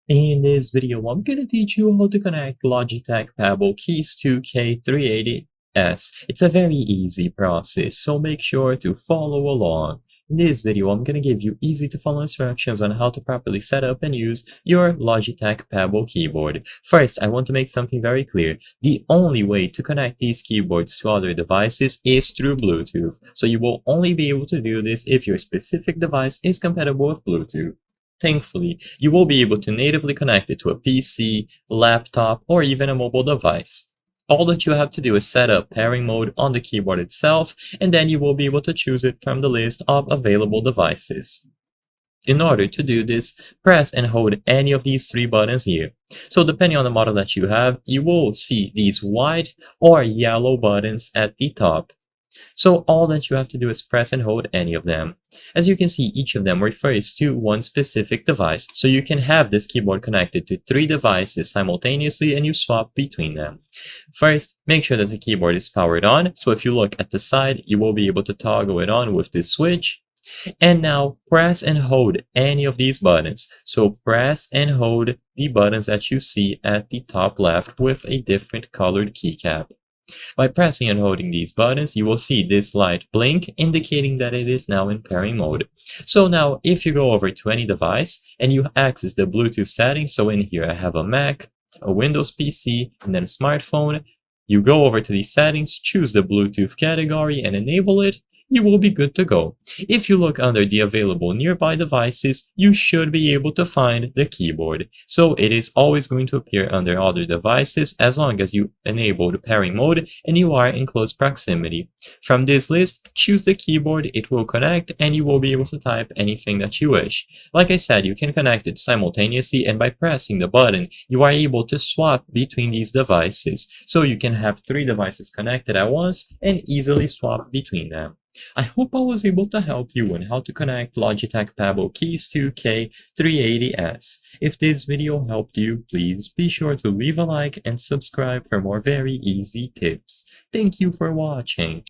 In this video, I'm going to teach you how to connect Logitech Pebble Keys to K380S. It's a very easy process, so make sure to follow along. In this video, I'm going to give you easy to follow instructions on how to properly set up and use your Logitech Pebble keyboard. First, I want to make something very clear. The only way to connect these keyboards to other devices is through Bluetooth. So you will only be able to do this if your specific device is compatible with Bluetooth. Thankfully, you will be able to natively connect it to a PC, laptop, or even a mobile device. All that you have to do is set up pairing mode on the keyboard itself, and then you will be able to choose it from the list of available devices. In order to do this, press and hold any of these three buttons here. So depending on the model that you have, you will see these white or yellow buttons at the top. So all that you have to do is press and hold any of them. As you can see, each of them refers to one specific device, so you can have this keyboard connected to three devices simultaneously and you swap between them. First, make sure that the keyboard is powered on, so if you look at the side, you will be able to toggle it on with this switch. And now press and hold any of these buttons. So press and hold the buttons that you see at the top left with a different colored keycap. By pressing and holding these buttons, you will see this light blink, indicating that it is now in pairing mode. So now, if you go over to any device and you access the Bluetooth settings, so in here I have a Mac, a Windows PC, and then a smartphone, you go over to these settings, choose the Bluetooth category and enable it, you will be good to go. If you look under the available nearby devices, you should be able to find the keyboard. So it is always going to appear under other devices as long as you enable the pairing mode and you are in close proximity. From this list, choose the keyboard, it will connect, and you will be able to type anything that you wish. Like I said, you can connect it simultaneously, and by pressing the button, you are able to swap between these devices. So you can have three devices connected at once and easily swap between them. I hope I was able to help you on how to connect Logitech Pebble Keys to K380S. If this video helped you, please be sure to leave a like and subscribe for more very easy tips. Thank you for watching.